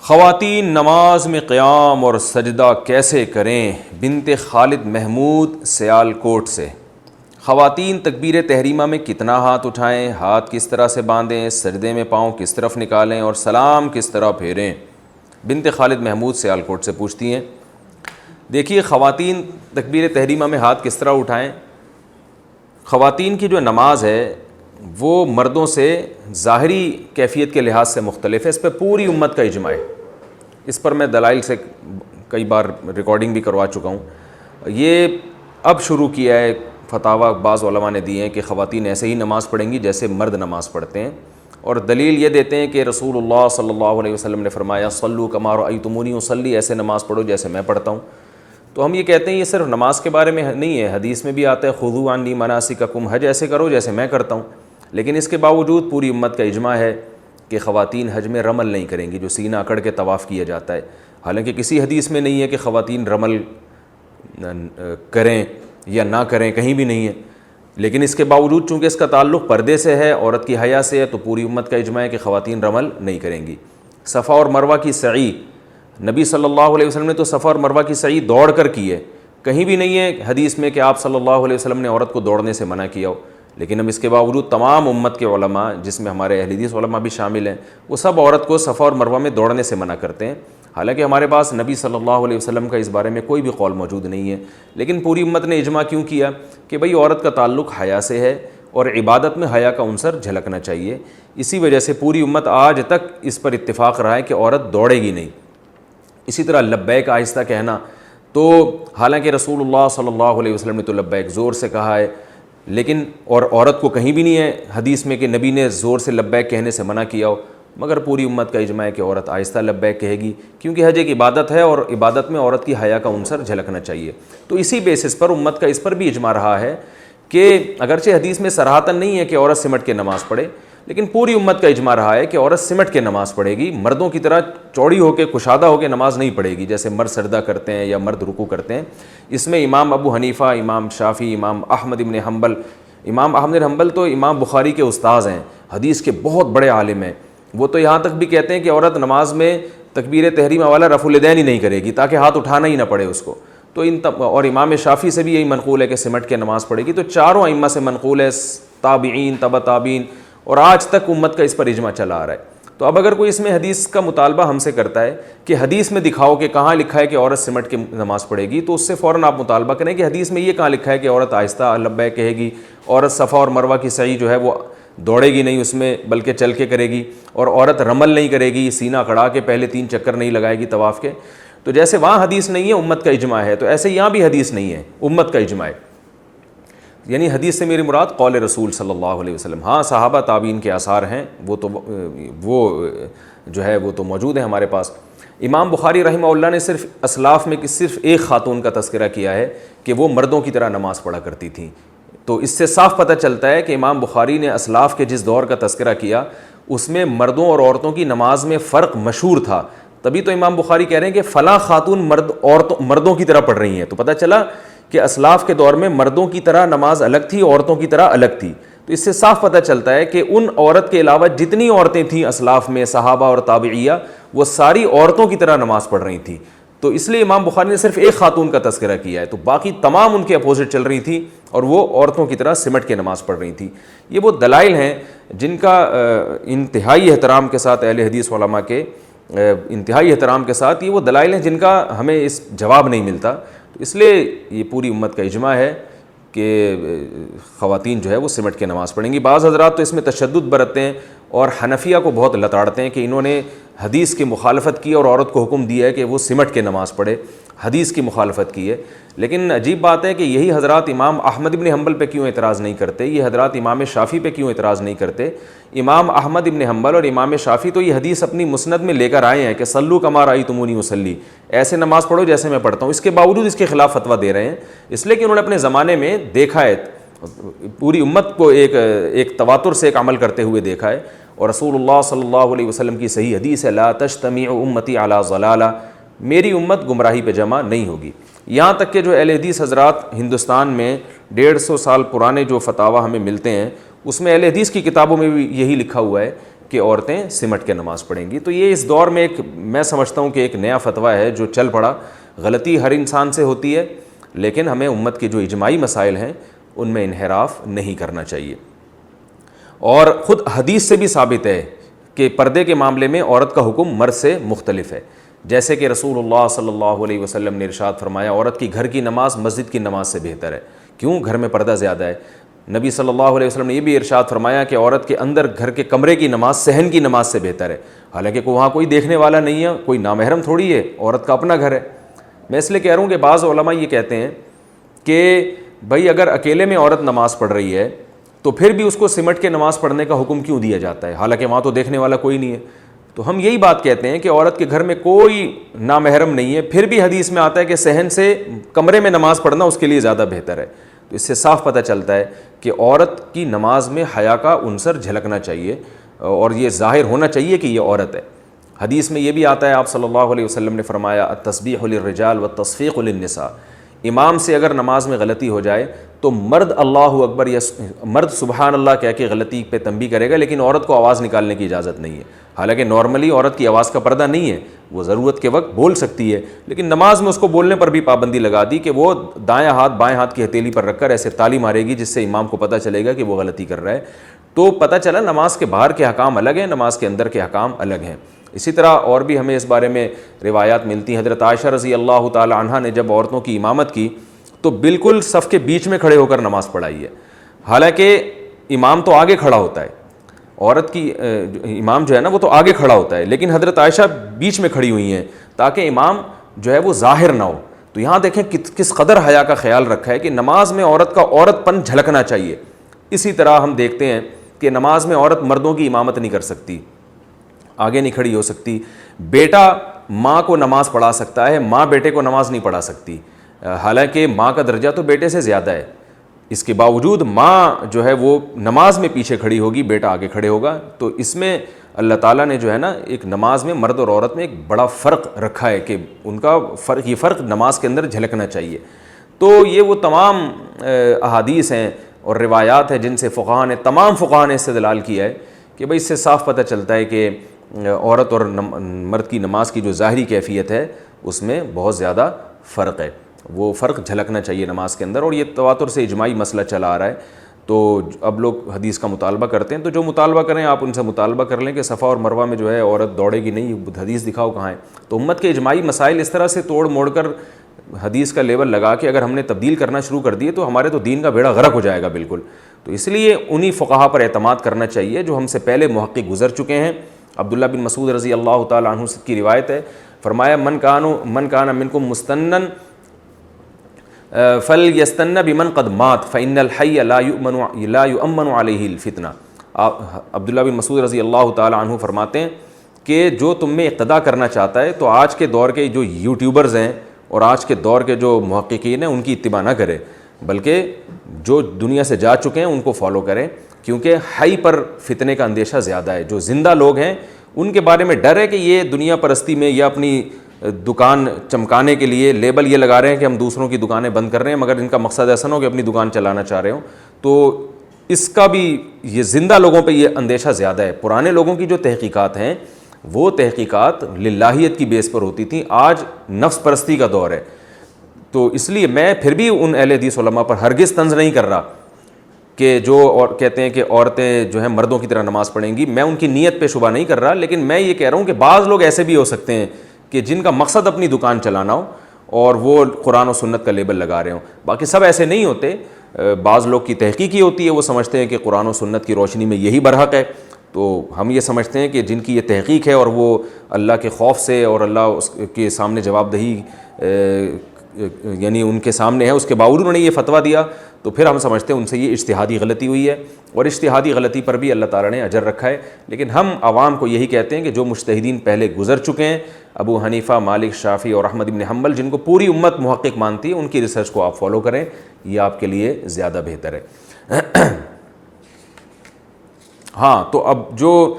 خواتین نماز میں قیام اور سجدہ کیسے کریں؟ بنت خالد محمود سیال کوٹ سے۔ خواتین تکبیر تحریمہ میں کتنا ہاتھ اٹھائیں، ہاتھ کس طرح سے باندھیں، سجدے میں پاؤں کس طرف نکالیں اور سلام کس طرح پھیریں؟ بنت خالد محمود سیال کوٹ سے پوچھتی ہیں۔ دیکھیے، خواتین تکبیر تحریمہ میں ہاتھ کس طرح اٹھائیں۔ خواتین کی جو نماز ہے وہ مردوں سے ظاہری کیفیت کے لحاظ سے مختلف ہے، اس پہ پوری امت کا اجماع ہے۔ اس پر میں دلائل سے کئی بار ریکارڈنگ بھی کروا چکا ہوں۔ یہ اب شروع کیا ہے، فتاویٰ بعض علماء نے دیے ہیں کہ خواتین ایسے ہی نماز پڑھیں گی جیسے مرد نماز پڑھتے ہیں، اور دلیل یہ دیتے ہیں کہ رسول اللہ صلی اللہ علیہ وسلم نے فرمایا صلوا کما رأیتمونی اصلی، ایسے نماز پڑھو جیسے میں پڑھتا ہوں۔ تو ہم یہ کہتے ہیں یہ صرف نماز کے بارے میں نہیں ہے، حدیث میں بھی آتا ہے خذوا عنی مناسککم، حج ایسے کرو جیسے میں کرتا ہوں۔ لیکن اس کے باوجود پوری امت کا اجماع ہے کہ خواتین حج میں رمل نہیں کریں گی، جو سینہ اکڑ کے طواف کیا جاتا ہے۔ حالانکہ کسی حدیث میں نہیں ہے کہ خواتین رمل کریں یا نہ کریں، کہیں بھی نہیں ہے، لیکن اس کے باوجود چونکہ اس کا تعلق پردے سے ہے، عورت کی حیا سے ہے، تو پوری امت کا اجماع ہے کہ خواتین رمل نہیں کریں گی۔ صفا اور مروہ کی سعی، نبی صلی اللہ علیہ وسلم نے تو صفا اور مروہ کی سعی دوڑ کر کی ہے، کہیں بھی نہیں ہے حدیث میں کہ آپ صلی اللہ علیہ وسلم نے عورت کو دوڑنے سے منع کیا ہو۔ لیکن ہم اس کے باوجود تمام امت کے علماء، جس میں ہمارے اہل حدیث علماء بھی شامل ہیں، وہ سب عورت کو صفا اور مروہ میں دوڑنے سے منع کرتے ہیں۔ حالانکہ ہمارے پاس نبی صلی اللہ علیہ وسلم کا اس بارے میں کوئی بھی قول موجود نہیں ہے، لیکن پوری امت نے اجماع کیوں کیا کہ بھئی عورت کا تعلق حیا سے ہے اور عبادت میں حیا کا عنصر جھلکنا چاہیے۔ اسی وجہ سے پوری امت آج تک اس پر اتفاق رہا ہے کہ عورت دوڑے گی نہیں۔ اسی طرح لبیک آہستہ کہنا، تو حالانکہ رسول اللہ صلی اللہ علیہ وسلم نے تو لبیک زور سے کہا ہے، لیکن اور عورت کو کہیں بھی نہیں ہے حدیث میں کہ نبی نے زور سے لبیک کہنے سے منع کیا ہو، مگر پوری امت کا اجماع ہے کہ عورت آہستہ لبیک کہے گی، کیونکہ حج ایک عبادت ہے اور عبادت میں عورت کی حیا کا عنصر جھلکنا چاہیے۔ تو اسی بیسس پر امت کا اس پر بھی اجماع رہا ہے کہ اگرچہ حدیث میں صراحتاً نہیں ہے کہ عورت سمٹ کے نماز پڑھے، لیکن پوری امت کا اجماع رہا ہے کہ عورت سمٹ کے نماز پڑھے گی، مردوں کی طرح چوڑی ہو کے کشادہ ہو کے نماز نہیں پڑھے گی جیسے مرد سجدہ کرتے ہیں یا مرد رکوع کرتے ہیں۔ اس میں امام ابو حنیفہ، امام شافعی، امام احمد بن حنبل، امام احمد بن حنبل تو امام بخاری کے استاذ ہیں، حدیث کے بہت بڑے عالم ہیں، وہ تو یہاں تک بھی کہتے ہیں کہ عورت نماز میں تکبیر تحریمہ والا رفع الیدین ہی نہیں کرے گی تاکہ ہاتھ اٹھانا ہی نہ پڑے اس کو۔ تو اور امام شافعی سے بھی یہی منقول ہے کہ سمٹ کے نماز پڑھے گی۔ تو چاروں ائمہ سے منقول ہے، تابعین، تبع تابعین، اور آج تک امت کا اس پر اجماع چلا آ رہا ہے۔ تو اب اگر کوئی اس میں حدیث کا مطالبہ ہم سے کرتا ہے کہ حدیث میں دکھاؤ کہ کہاں لکھا ہے کہ عورت سمٹ کے نماز پڑھے گی، تو اس سے فوراً آپ مطالبہ کریں کہ حدیث میں یہ کہاں لکھا ہے کہ عورت آہستہ لبیک کہے گی، عورت صفا اور مروہ کی سعی جو ہے وہ دوڑے گی نہیں اس میں بلکہ چل کے کرے گی، اور عورت رمل نہیں کرے گی، سینہ کڑا کے پہلے 3 چکر نہیں لگائے گی طواف کے۔ تو جیسے وہاں حدیث نہیں ہے امت کا اجماع ہے، تو ایسے یہاں بھی حدیث نہیں ہے امت کا اجماع ہے۔ یعنی حدیث سے میری مراد قول رسول صلی اللہ علیہ وسلم۔ ہاں صحابہ تابعین کے آثار ہیں، وہ تو موجود ہیں ہمارے پاس۔ امام بخاری رحمہ اللہ نے صرف اسلاف میں صرف ایک خاتون کا تذکرہ کیا ہے کہ وہ مردوں کی طرح نماز پڑھا کرتی تھیں۔ تو اس سے صاف پتہ چلتا ہے کہ امام بخاری نے اسلاف کے جس دور کا تذکرہ کیا اس میں مردوں اور عورتوں کی نماز میں فرق مشہور تھا، تبھی تو امام بخاری کہہ رہے ہیں کہ فلاں خاتون مردوں کی طرح پڑھ رہی ہیں۔ تو پتہ چلا کہ اسلاف کے دور میں مردوں کی طرح نماز الگ تھی، عورتوں کی طرح الگ تھی۔ تو اس سے صاف پتہ چلتا ہے کہ ان عورت کے علاوہ جتنی عورتیں تھیں اسلاف میں، صحابہ اور تابعیہ، وہ ساری عورتوں کی طرح نماز پڑھ رہی تھیں۔ تو اس لیے امام بخاری نے صرف ایک خاتون کا تذکرہ کیا ہے، تو باقی تمام ان کے اپوزٹ چل رہی تھی اور وہ عورتوں کی طرح سمٹ کے نماز پڑھ رہی تھی۔ یہ وہ دلائل ہیں جن کا انتہائی احترام کے ساتھ اہل حدیث علماء کے انتہائی احترام کے ساتھ یہ وہ دلائل ہیں جن کا ہمیں اس جواب نہیں ملتا۔ تو اس لیے یہ پوری امت کا اجماع ہے کہ خواتین جو ہے وہ سمٹ کے نماز پڑھیں گی۔ بعض حضرات تو اس میں تشدد برتتے ہیں اور حنفیہ کو بہت لتاڑتے ہیں کہ انہوں نے حدیث کی مخالفت کی اور عورت کو حکم دیا ہے کہ وہ سمٹ کے نماز پڑھے، حدیث کی مخالفت کی ہے۔ لیکن عجیب بات ہے کہ یہی حضرات امام احمد بن حنبل پہ کیوں اعتراض نہیں کرتے، یہ حضرات امام شافعی پہ کیوں اعتراض نہیں کرتے؟ امام احمد بن حنبل اور امام شافعی تو یہ حدیث اپنی مسند میں لے کر آئے ہیں کہ صلوا کما رأیتمونی اصلی، ایسے نماز پڑھو جیسے میں پڑھتا ہوں، اس کے باوجود اس کے خلاف فتویٰ دے رہے ہیں، اس لیے کہ انہوں نے اپنے زمانے میں دیکھا ہے، پوری امت کو ایک تواتر سے ایک عمل کرتے ہوئے دیکھا ہے۔ اور رسول اللہ صلی اللہ علیہ وسلم کی صحیح حدیث ہے لا تجتمع امتی علی ضلالہ، میری امت گمراہی پہ جمع نہیں ہوگی۔ یہاں تک کہ جو اہل حدیث حضرات ہندوستان میں 150 سال پرانے جو فتاویٰ ہمیں ملتے ہیں اس میں اہل حدیث کی کتابوں میں بھی یہی لکھا ہوا ہے کہ عورتیں سمٹ کے نماز پڑھیں گی. تو یہ اس دور میں ایک میں سمجھتا ہوں کہ ایک نیا فتویٰ ہے جو چل پڑا. غلطی ہر انسان سے ہوتی ہے, لیکن ہمیں امت کے جو اجماعی مسائل ہیں ان میں انحراف نہیں کرنا چاہیے. اور خود حدیث سے بھی ثابت ہے کہ پردے کے معاملے میں عورت کا حکم مرد سے مختلف ہے. جیسے کہ رسول اللہ صلی اللہ علیہ وسلم نے ارشاد فرمایا, عورت کی گھر کی نماز مسجد کی نماز سے بہتر ہے. کیوں؟ گھر میں پردہ زیادہ ہے. نبی صلی اللہ علیہ وسلم نے یہ بھی ارشاد فرمایا کہ عورت کے اندر گھر کے کمرے کی نماز صحن کی نماز سے بہتر ہے. حالانکہ وہاں کوئی دیکھنے والا نہیں ہے, کوئی نامحرم تھوڑی ہے, عورت کا اپنا گھر ہے. میں اس لیے کہہ رہا ہوں کہ بعض علماء یہ کہتے ہیں کہ بھائی اگر اکیلے میں عورت نماز پڑھ رہی ہے تو پھر بھی اس کو سمٹ کے نماز پڑھنے کا حکم کیوں دیا جاتا ہے, حالانکہ وہاں تو دیکھنے والا کوئی نہیں ہے. تو ہم یہی بات کہتے ہیں کہ عورت کے گھر میں کوئی نامحرم نہیں ہے, پھر بھی حدیث میں آتا ہے کہ صحن سے کمرے میں نماز پڑھنا اس کے لیے زیادہ بہتر ہے. تو اس سے صاف پتہ چلتا ہے کہ عورت کی نماز میں حیا کا عنصر جھلکنا چاہیے اور یہ ظاہر ہونا چاہیے کہ یہ عورت ہے. حدیث میں یہ بھی آتا ہے, آپ صلی اللہ علیہ وسلم نے فرمایا التسبیح للرجال والتصفیق للنساء. امام سے اگر نماز میں غلطی ہو جائے تو مرد اللہ اکبر یا مرد سبحان اللہ کہہ کے غلطی پہ تنبیہ کرے گا, لیکن عورت کو آواز نکالنے کی اجازت نہیں ہے. حالانکہ نارملی عورت کی آواز کا پردہ نہیں ہے, وہ ضرورت کے وقت بول سکتی ہے, لیکن نماز میں اس کو بولنے پر بھی پابندی لگا دی کہ وہ دائیں ہاتھ بائیں ہاتھ کی ہتھیلی پر رکھ کر ایسے تالی مارے گی جس سے امام کو پتہ چلے گا کہ وہ غلطی کر رہا ہے. تو پتہ چلا نماز کے باہر کے احکام الگ ہیں, نماز کے اندر کے احکام الگ ہیں. اسی طرح اور بھی ہمیں اس بارے میں روایات ملتی ہیں. حضرت عائشہ رضی اللہ تعالی عنہا نے جب عورتوں کی امامت کی تو بالکل صف کے بیچ میں کھڑے ہو کر نماز پڑھائی ہے. حالانکہ امام تو آگے کھڑا ہوتا ہے, عورت کی امام جو ہے نا وہ تو آگے کھڑا ہوتا ہے, لیکن حضرت عائشہ بیچ میں کھڑی ہوئی ہیں تاکہ امام جو ہے وہ ظاہر نہ ہو. تو یہاں دیکھیں کس قدر حیا کا خیال رکھا ہے کہ نماز میں عورت کا عورت پن جھلکنا چاہیے. اسی طرح ہم دیکھتے ہیں کہ نماز میں عورت مردوں کی امامت نہیں کر سکتی, آگے نہیں کھڑی ہو سکتی. بیٹا ماں کو نماز پڑھا سکتا ہے, ماں بیٹے کو نماز نہیں پڑھا سکتی. حالانکہ ماں کا درجہ تو بیٹے سے زیادہ ہے, اس کے باوجود ماں جو ہے وہ نماز میں پیچھے کھڑی ہوگی, بیٹا آگے کھڑے ہوگا. تو اس میں اللہ تعالیٰ نے جو ہے نا ایک نماز میں مرد اور عورت میں ایک بڑا فرق رکھا ہے کہ ان کا فرق, یہ فرق نماز کے اندر جھلکنا چاہیے. تو یہ وہ تمام احادیث ہیں اور روایات ہیں جن سے فقہاء نے, تمام فقہاء نے استدلال کیا ہے کہ بھئی اس سے صاف پتہ چلتا ہے کہ عورت اور مرد کی نماز کی جو ظاہری کیفیت ہے اس میں بہت زیادہ فرق ہے. وہ فرق جھلکنا چاہیے نماز کے اندر, اور یہ تواتر سے اجماعی مسئلہ چلا آ رہا ہے. تو اب لوگ حدیث کا مطالبہ کرتے ہیں, تو جو مطالبہ کریں آپ ان سے مطالبہ کر لیں کہ صفا اور مروہ میں جو ہے عورت دوڑے گی نہیں, حدیث دکھاؤ کہاں ہے. تو امت کے اجماعی مسائل اس طرح سے توڑ موڑ کر حدیث کا لیبل لگا کے اگر ہم نے تبدیل کرنا شروع کر دیے تو ہمارے تو دین کا بیڑا غرق ہو جائے گا بالکل. تو اس لیے انہی فقہا پر اعتماد کرنا چاہیے جو ہم سے پہلے محقق گزر چکے ہیں. عبداللہ بن مسعود رضی اللہ تعالیٰ عنہ کی روایت ہے, فرمایا من کان منکم مستنن فلیستن بمن قد مات فإن الحی لا یؤمن علیہ الفتنہ. عبداللہ بن مسعود رضی اللہ تعالیٰ عنہ فرماتے ہیں کہ جو تم میں اقتدا کرنا چاہتا ہے تو آج کے دور کے جو یوٹیوبرز ہیں اور آج کے دور کے جو محققین ہیں ان کی اتباع نہ کرے, بلکہ جو دنیا سے جا چکے ہیں ان کو فالو کریں, کیونکہ حی پر فتنے کا اندیشہ زیادہ ہے. جو زندہ لوگ ہیں ان کے بارے میں ڈر ہے کہ یہ دنیا پرستی میں یا اپنی دکان چمکانے کے لیے لیبل یہ لگا رہے ہیں کہ ہم دوسروں کی دکانیں بند کر رہے ہیں, مگر ان کا مقصد ایسا نہ ہو کہ اپنی دکان چلانا چاہ رہے ہوں. تو اس کا بھی یہ زندہ لوگوں پہ یہ اندیشہ زیادہ ہے. پرانے لوگوں کی جو تحقیقات ہیں وہ تحقیقات للہیت کی بیس پر ہوتی تھیں, آج نفس پرستی کا دور ہے. تو اس لیے میں پھر بھی ان اہل حدیث علماء پر ہرگز طنز نہیں کر رہا کہ جو اور کہتے ہیں کہ عورتیں جو ہیں مردوں کی طرح نماز پڑھیں گی. میں ان کی نیت پہ شبہ نہیں کر رہا, لیکن میں یہ کہہ رہا ہوں کہ بعض لوگ ایسے بھی ہو سکتے ہیں کہ جن کا مقصد اپنی دکان چلانا ہو اور وہ قرآن و سنت کا لیبل لگا رہے ہوں. باقی سب ایسے نہیں ہوتے. بعض لوگ کی تحقیق ہی ہوتی ہے, وہ سمجھتے ہیں کہ قرآن و سنت کی روشنی میں یہی برحق ہے. تو ہم یہ سمجھتے ہیں کہ جن کی یہ تحقیق ہے اور وہ اللہ کے خوف سے اور اللہ اس کے سامنے جواب دہی یعنی ان کے سامنے ہے, اس کے باوجود انہوں نے یہ فتویٰ دیا, تو پھر ہم سمجھتے ہیں ان سے یہ اجتہادی غلطی ہوئی ہے, اور اجتہادی غلطی پر بھی اللہ تعالیٰ نے اجر رکھا ہے. لیکن ہم عوام کو یہی کہتے ہیں کہ جو مجتہدین پہلے گزر چکے ہیں, ابو حنیفہ, مالک, شافعی اور احمد بن حنبل, جن کو پوری امت محقق مانتی ہے, ان کی ریسرچ کو آپ فالو کریں, یہ آپ کے لیے زیادہ بہتر ہے. ہاں, تو اب جو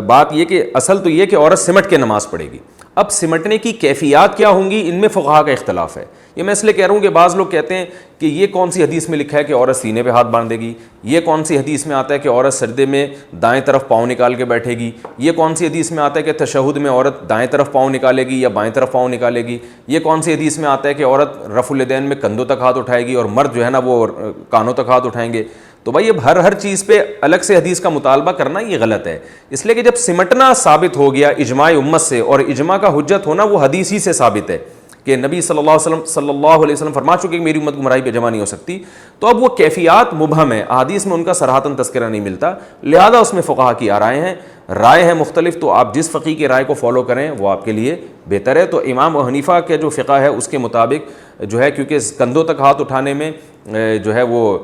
بات یہ کہ اصل تو یہ کہ عورت سمٹ کے نماز پڑھے گی. اب سمٹنے کی کیفیات کیا ہوں گی، ان میں فقہا کا اختلاف ہے. یہ میں اس لیے کہہ رہا ہوں کہ بعض لوگ کہتے ہیں کہ یہ کون سی حدیث میں لکھا ہے کہ عورت سینے پہ ہاتھ باندھے گی، یہ کون سی حدیث میں آتا ہے کہ عورت سجدے میں دائیں طرف پاؤں نکال کے بیٹھے گی، یہ کون سی حدیث میں آتا ہے کہ تشہد میں عورت دائیں طرف پاؤں نکالے گی یا بائیں طرف پاؤں نکالے گی، یہ کون سی حدیث میں آتا ہے کہ عورت رفع الیدین میں کندھوں تک ہاتھ اٹھائے گی اور مرد جو ہے نا وہ کانوں تک ہاتھ اٹھائیں گے. تو بھائی اب ہر چیز پہ الگ سے حدیث کا مطالبہ کرنا یہ غلط ہے. اس لیے کہ جب سمٹنا ثابت ہو گیا اجماع امت سے، اور اجماع کا حجت ہونا وہ حدیث ہی سے ثابت ہے کہ نبی صلی اللہ علیہ وسلم فرما چکے کہ میری امت گمراہی پہ جمع نہیں ہو سکتی، تو اب وہ کیفیات مبہم ہے، احادیث میں ان کا صراحتاً تذکرہ نہیں ملتا، لہذا اس میں فقہا کی رائے ہیں مختلف. تو آپ جس فقی کی رائے کو فالو کریں وہ آپ کے لیے بہتر ہے. تو امام ابو حنیفہ کے جو فقہ ہے اس کے مطابق جو ہے، کیونکہ کندھوں تک ہاتھ اٹھانے میں جو ہے وہ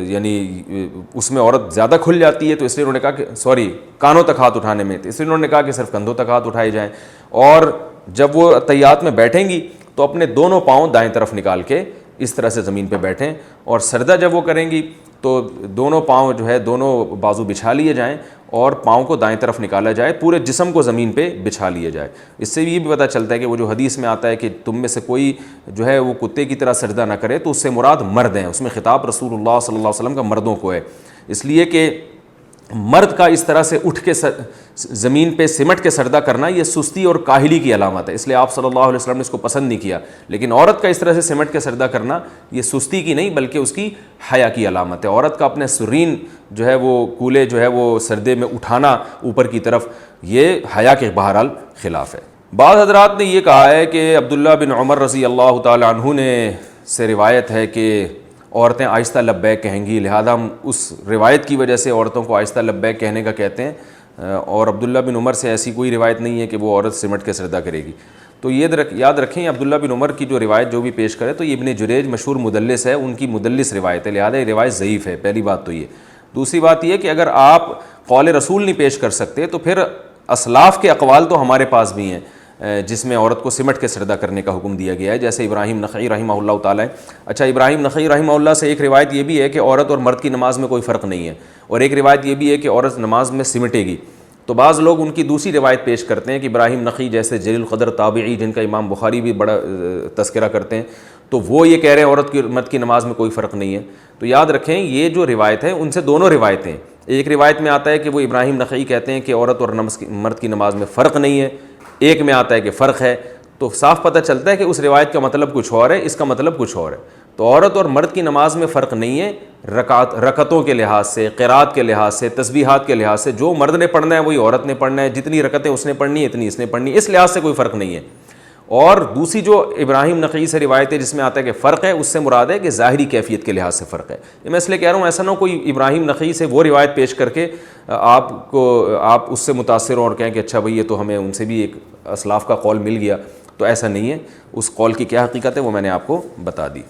یعنی اس میں عورت زیادہ کھل جاتی ہے، تو اس لیے انہوں نے کہا کہ کانوں تک ہاتھ اٹھانے میں، تو اس لیے انہوں نے کہا کہ صرف کندھوں تک ہاتھ اٹھائے جائیں. اور جب وہ تحیات میں بیٹھیں گی تو اپنے دونوں پاؤں دائیں طرف نکال کے اس طرح سے زمین پہ بیٹھیں، اور سجدہ جب وہ کریں گی تو دونوں پاؤں جو ہے دونوں بازو بچھا لیے جائیں اور پاؤں کو دائیں طرف نکالا جائے، پورے جسم کو زمین پہ بچھا لیا جائے. اس سے یہ بھی پتہ چلتا ہے کہ وہ جو حدیث میں آتا ہے کہ تم میں سے کوئی جو ہے وہ کتے کی طرح سجدہ نہ کرے، تو اس سے مراد مرد ہیں، اس میں خطاب رسول اللہ صلی اللہ علیہ وسلم کا مردوں کو ہے. اس لیے کہ مرد کا اس طرح سے اٹھ کے زمین پہ سمٹ کے سجدہ کرنا یہ سستی اور کاہلی کی علامت ہے، اس لیے آپ صلی اللہ علیہ وسلم نے اس کو پسند نہیں کیا. لیکن عورت کا اس طرح سے سمٹ کے سجدہ کرنا یہ سستی کی نہیں بلکہ اس کی حیا کی علامت ہے. عورت کا اپنے سرین جو ہے وہ کولے جو ہے وہ سردے میں اٹھانا اوپر کی طرف، یہ حیا کے بہرحال خلاف ہے. بعض حضرات نے یہ کہا ہے کہ عبداللہ بن عمر رضی اللہ تعالی عنہ نے سے روایت ہے کہ عورتیں آہستہ لبیک کہیں گی، لہذا ہم اس روایت کی وجہ سے عورتوں کو آہستہ لبیک کہنے کا کہتے ہیں، اور عبداللہ بن عمر سے ایسی کوئی روایت نہیں ہے کہ وہ عورت سمٹ کے سجدہ کرے گی. تو یہ یاد رکھیں عبداللہ بن عمر کی جو روایت جو بھی پیش کرے تو یہ ابن جریج مشہور مدلس ہے، ان کی مدلس روایت ہے، لہذا یہ روایت ضعیف ہے. پہلی بات تو یہ. دوسری بات یہ کہ اگر آپ قول رسول نہیں پیش کر سکتے تو پھر اسلاف کے اقوال تو ہمارے پاس بھی ہیں جس میں عورت کو سمٹ کے سجدہ کرنے کا حکم دیا گیا ہے، جیسے ابراہیم نخعی رحمہ اللہ تعالیٰ. اچھا، ابراہیم نخعی رحمہ اللہ سے ایک روایت یہ بھی ہے کہ عورت اور مرد کی نماز میں کوئی فرق نہیں ہے، اور ایک روایت یہ بھی ہے کہ عورت نماز میں سمٹے گی. تو بعض لوگ ان کی دوسری روایت پیش کرتے ہیں کہ ابراہیم نخعی جیسے جلیل القدر تابعی جن کا امام بخاری بھی بڑا تذکرہ کرتے ہیں، تو وہ یہ کہہ رہے ہیں عورت کی مرد کی نماز میں کوئی فرق نہیں ہے. تو یاد رکھیں یہ جو روایت ہے ان سے دونوں روایتیں، ایک روایت میں آتا ہے کہ وہ ابراہیم نخعی کہتے ہیں کہ عورت اور مرد کی نماز میں فرق نہیں ہے، ایک میں آتا ہے کہ فرق ہے. تو صاف پتہ چلتا ہے کہ اس روایت کا مطلب کچھ اور ہے، اس کا مطلب کچھ اور ہے. تو عورت اور مرد کی نماز میں فرق نہیں ہے رکعتوں کے لحاظ سے، قرات کے لحاظ سے، تسبیحات کے لحاظ سے. جو مرد نے پڑھنا ہے وہی عورت نے پڑھنا ہے، جتنی رکعتیں اس نے پڑھنی ہے اتنی اس نے پڑھنی ہے، اس لحاظ سے کوئی فرق نہیں ہے. اور دوسری جو ابراہیم نخعی سے روایت ہے جس میں آتا ہے کہ فرق ہے، اس سے مراد ہے کہ ظاہری کیفیت کے لحاظ سے فرق ہے. میں اس لیے کہہ رہا ہوں ایسا نہ ہو کوئی ابراہیم نخعی سے وہ روایت پیش کر کے آپ اس سے متاثر ہوں اور کہیں کہ اچھا بھئی یہ تو ہمیں ان سے بھی ایک اسلاف کا قول مل گیا. تو ایسا نہیں ہے، اس قول کی کیا حقیقت ہے وہ میں نے آپ کو بتا دی.